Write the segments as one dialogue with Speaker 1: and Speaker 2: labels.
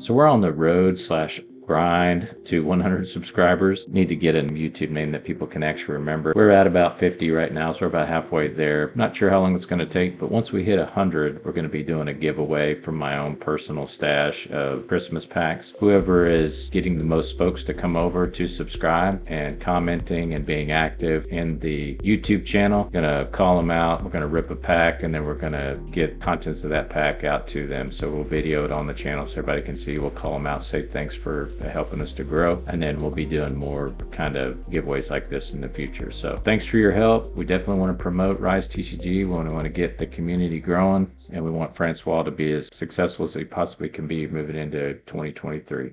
Speaker 1: So we're on the road slash grind to 100 subscribers. Need to get a YouTube name that people can actually remember. We're at about 50 right now, so we're about halfway there. Not sure how long it's going to take, but once we hit 100, we're going to be doing a giveaway from my own personal stash of Christmas packs. Whoever is getting the most folks to come over to subscribe and commenting and being active in the YouTube channel, gonna call them out. We're gonna rip a pack, and then we're gonna get contents of that pack out to them. So we'll video it on the channel so everybody can see. We'll call them out, say thanks for helping us to grow, and then we'll be doing more kind of giveaways like this in the future. So thanks for your help. We definitely want to promote Rise TCG. We want to get the community growing, and we want Francois to be as successful as he possibly can be moving into 2023.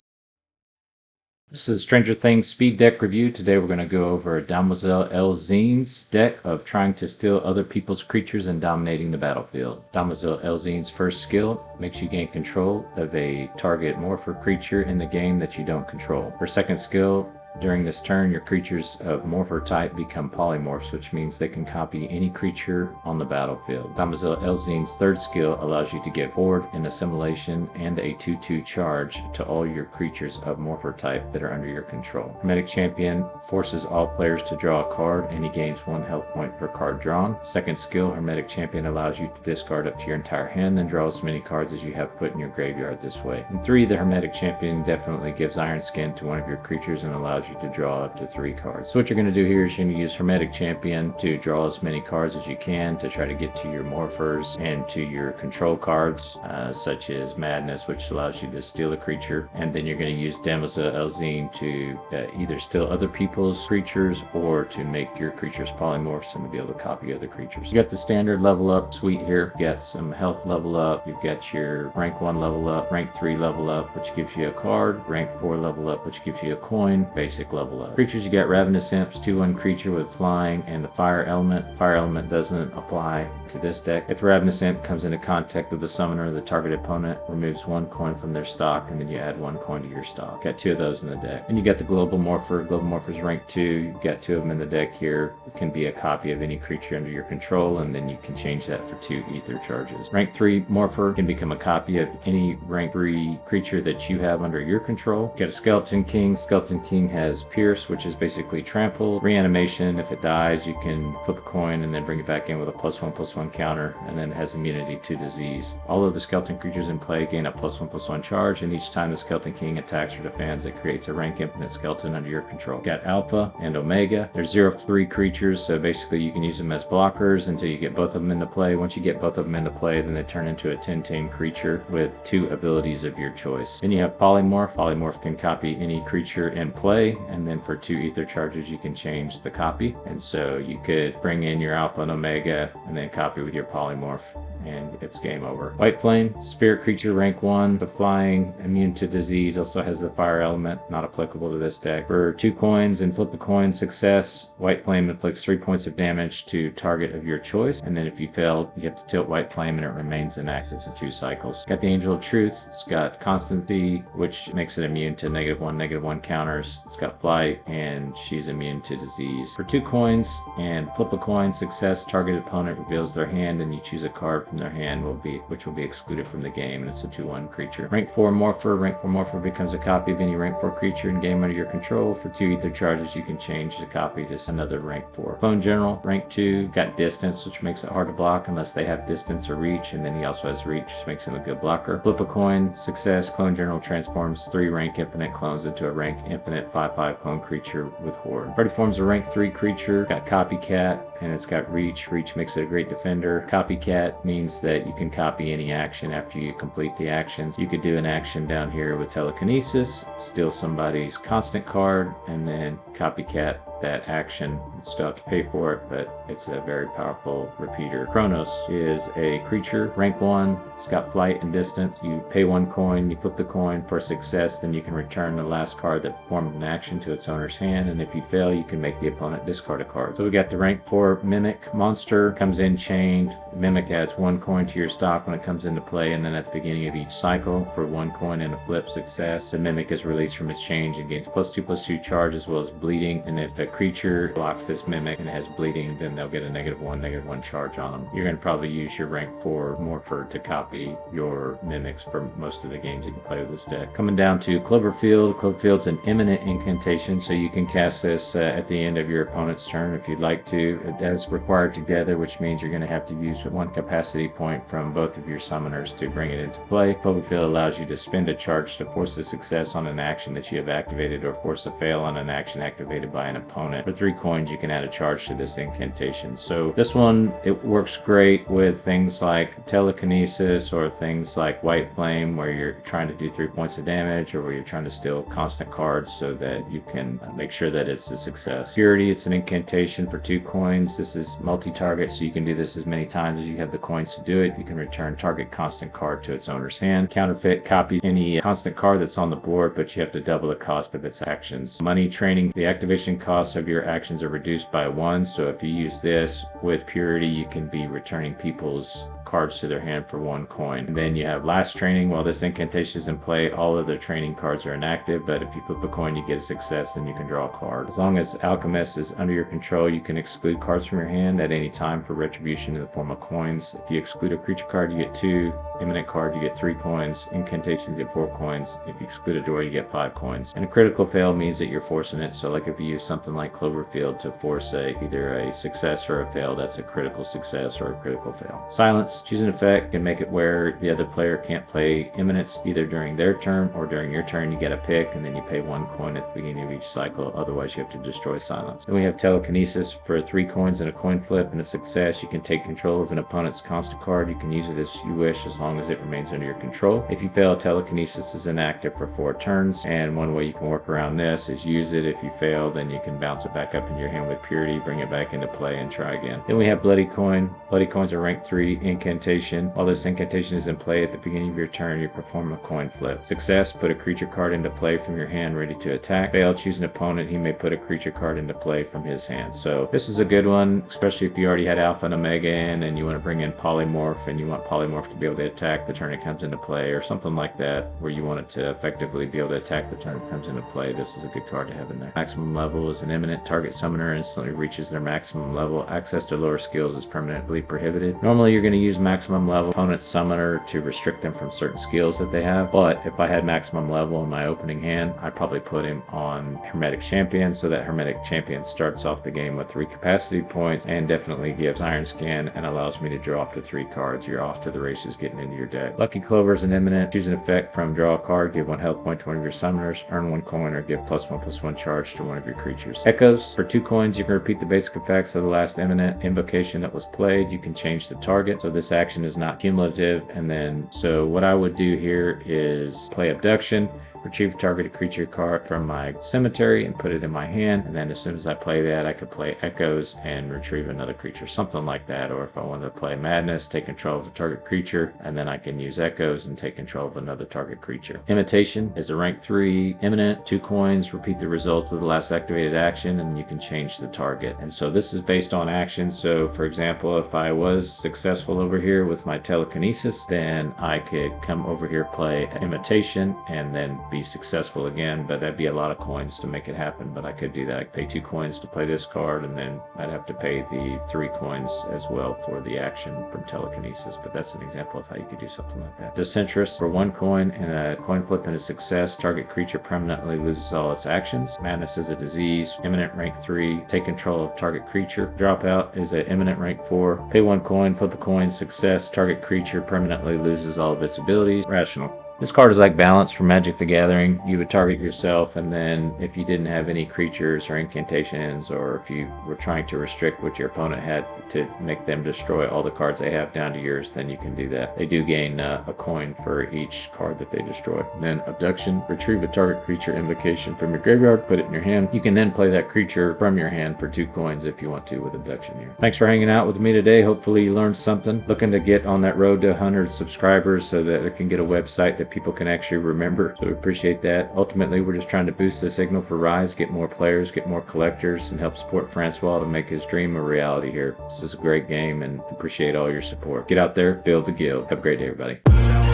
Speaker 1: This is Stranger Things Speed Deck Review. Today we're going to go over Damozel Elzine's deck of trying to steal other people's creatures and dominating the battlefield. Damozel Elzine's first skill makes you gain control of a target morpher creature in the game that you don't control. Her second skill, during this turn, your creatures of morpher type become polymorphs, which means they can copy any creature on the battlefield. Damozel Elzine's third skill allows you to give horde and assimilation and a 2/2 charge to all your creatures of morpher type that are under your control. Hermetic Champion forces all players to draw a card, and he gains 1 health point per card drawn. Second skill, Hermetic Champion allows you to discard up to your entire hand, then draw as many cards as you have put in your graveyard this way. And 3, the Hermetic Champion definitely gives Iron Skin to one of your creatures and allows you to draw up to 3 cards. So what you're going to do here is you're going to use Hermetic Champion to draw as many cards as you can to try to get to your morphers and to your control cards, such as Madness, which allows you to steal a creature. And then you're going to use Damozel Elzine to either steal other people's creatures or to make your creatures polymorphs and to be able to copy other creatures. You got the standard level up suite here. You got some health level up. You've got your rank 1 level up, rank 3 level up, which gives you a card, rank 4 level up, which gives you a coin, basic level up. Creatures, you got Ravenous Imps, 2/1 creature with flying and the fire element. Fire element doesn't apply to this deck. If the Ravenous Imp comes into contact with the summoner, the target opponent removes 1 coin from their stock, and then you add 1 coin to your stock. Got 2 of those in the deck. And you got the Global Morpher. Global Morpher's rank 2. You've got 2 of them in the deck here. It can be a copy of any creature under your control, and then you can change that for 2 ether charges. Rank 3 Morpher can become a copy of any rank 3 creature that you have under your control. You got a Skeleton King. Skeleton King has Pierce, which is basically trample. Reanimation, if it dies, you can flip a coin and then bring it back in with a +1/+1 counter, and then it has immunity to disease. All of the skeleton creatures in play gain a +1/+1 charge, and each time the Skeleton King attacks or defends, it creates a rank infinite skeleton under your control. Got Alpha and Omega. They're 0/3 creatures, so basically you can use them as blockers until you get both of them into play. Once you get both of them into play, then they turn into a 10/10 creature with 2 abilities of your choice. Then you have Polymorph. Polymorph can copy any creature in play, and then for 2 ether charges you can change the copy. And so you could bring in your Alpha and Omega and then copy with your Polymorph, and it's game over. White Flame, spirit creature, rank 1, the flying, immune to disease, also has the fire element, not applicable to this deck. For 2 coins and flip a coin success, White Flame inflicts 3 points of damage to target of your choice, and then if you fail, you have to tilt White Flame and it remains inactive for 2 cycles. Got the Angel of Truth. It's got constancy, which makes it immune to -1/-1 counters. It's got flight, and she's immune to disease. For 2 coins and flip a coin success, target opponent reveals their hand, and you choose a card from their hand which will be excluded from the game, and it's a 2/1 creature. Rank 4 Morpher. Rank 4 Morpher becomes a copy of any rank 4 creature in game under your control. For 2 ether charges, you can change the copy to another rank 4. Clone General, rank 2, got distance, which makes it hard to block unless they have distance or reach, and then he also has reach, which makes him a good blocker. Flip a coin success, Clone General transforms 3 rank infinite clones into a rank infinite 5/5 clone creature with horde. Already forms a rank 3 creature, got Copycat, and it's got reach. Reach makes it a great defender. Copycat means that you can copy any action after you complete the actions. You could do an action down here with telekinesis, steal somebody's constant card, and then copycat that action. You still have to pay for it, but it's a very powerful repeater. Chronos is a creature, rank 1. It's got flight and distance. You pay 1 coin, you flip the coin for success, then you can return the last card that performed an action to its owner's hand, and if you fail, you can make the opponent discard a card. So we got the rank 4 Mimic monster, comes in chained. Mimic adds 1 coin to your stock when it comes into play, and then at the beginning of each cycle, for 1 coin and a flip success, the Mimic is released from its chain and gains +2/+2 charge as well as bleeding, and if a creature blocks this mimic and it has bleeding, then they'll get a -1 charge on them. You're going to probably use your rank 4 Morpher to copy your mimics for most of the games you can play with this deck. Coming down to Cloverfield. Cloverfield's an imminent incantation, so you can cast this at the end of your opponent's turn if you'd like to. It does require together, which means you're going to have to use 1 capacity point from both of your summoners to bring it into play. Cloverfield allows you to spend a charge to force a success on an action that you have activated or force a fail on an action activated by an opponent. For 3 coins, you can add a charge to this incantation. So this one, it works great with things like telekinesis or things like White Flame, where you're trying to do 3 points of damage, or where you're trying to steal constant cards so that you can make sure that it's a success. Purity, it's an incantation for 2 coins. This is multi-target, so you can do this as many times as you have the coins to do it. You can return target constant card to its owner's hand. Counterfeit copies any constant card that's on the board, but you have to double the cost of its actions. Money Training, the activation costs of your actions are reduced by 1, so if you use this with Purity, you can be returning people's cards to their hand for 1 coin. And then you have Last Training. While this incantation is in play, all of the training cards are inactive, but if you flip a coin, you get a success, then you can draw a card. As long as Alchemist is under your control, you can exclude cards from your hand at any time for retribution in the form of coins. If you exclude a creature card, you get 2. Imminent card, you get 3 coins. Incantation, you get 4 coins. If you exclude a door, you get 5 coins. And a critical fail means that you're forcing it. So like if you use something like Cloverfield to force either a success or a fail, that's a critical success or a critical fail. Silence, choose an effect and make it where the other player can't play imminence either during their turn or during your turn. You get a pick and then you pay 1 coin at the beginning of each cycle. Otherwise, you have to destroy silence. Then we have Telekinesis for 3 coins and a coin flip and a success. You can take control of an opponent's constant card. You can use it as you wish as long as it remains under your control. If you fail, Telekinesis is inactive for 4 turns, and one way you can work around this is use it. If you fail, then you can bounce it back up into your hand with Purity, bring it back into play, and try again. Then we have Bloody Coin. Bloody Coins are rank 3 incantation. While this incantation is in play at the beginning of your turn, you perform a coin flip. Success, put a creature card into play from your hand ready to attack. Fail, choose an opponent. He may put a creature card into play from his hand. So this is a good one, especially if you already had Alpha and Omega in and you want to bring in Polymorph and you want Polymorph to be able to attack the turn it comes into play, or something like that, where you want it to effectively be able to attack the turn it comes into play. This is a good card to have in there. Maximum level is an imminent. Target summoner instantly reaches their maximum level. Access to lower skills is permanently prohibited. Normally you're going to use maximum level opponent's summoner to restrict them from certain skills that they have, but if I had maximum level in my opening hand, I'd probably put him on Hermetic Champion, so that Hermetic Champion starts off the game with 3 capacity points and definitely gives Iron Scan and allows me to draw up to 3 cards. You're off to the races getting into your deck. Lucky Clover is an imminent. Choose an effect from draw a card, give 1 health point to one of your summoners, earn 1 coin, or give +1/+1 charge to one of your creatures. Echoes, for 2 coins, you can repeat the basic effects of the last imminent invocation that was played. You can change the target, so this action is not cumulative. And then, so what I would do here is play Abduction, retrieve a targeted creature card from my cemetery and put it in my hand, and then as soon as I play that, I could play Echoes and retrieve another creature, something like that. Or if I wanted to play Madness, take control of a target creature, and then I can use Echoes and take control of another target creature. Imitation is a rank 3 imminent. 2 coins, repeat the result of the last activated action, and you can change the target. And so this is based on actions. So for example, if I was successful over here with my Telekinesis, then I could come over here, play Imitation, and then be successful again, but that'd be a lot of coins to make it happen. But I could do that. I could pay 2 coins to play this card, and then I'd have to pay the 3 coins as well for the action from Telekinesis. But that's an example of how you could do something like that. Decentress, for 1 coin and a coin flip and a success, target creature permanently loses all its actions. Madness is a disease, imminent rank 3, take control of target creature. Dropout is an imminent rank 4, pay 1 coin, flip a coin, success, target creature permanently loses all of its abilities. Rational. This card is like Balance from Magic the Gathering. You would target yourself, and then if you didn't have any creatures or incantations, or if you were trying to restrict what your opponent had to make them destroy all the cards they have down to yours, then you can do that. They do gain a coin for each card that they destroy. And then Abduction, retrieve a target creature invocation from your graveyard, put it in your hand. You can then play that creature from your hand for 2 coins if you want to with Abduction here. Thanks for hanging out with me today. Hopefully you learned something. Looking to get on that road to 100 subscribers so that I can get a website that people can actually remember. So we appreciate that. Ultimately, we're just trying to boost the signal for Rise, get more players, get more collectors, and help support Francois to make his dream a reality here. This is a great game, and appreciate all your support. Get out there, build the guild. Have a great day, everybody.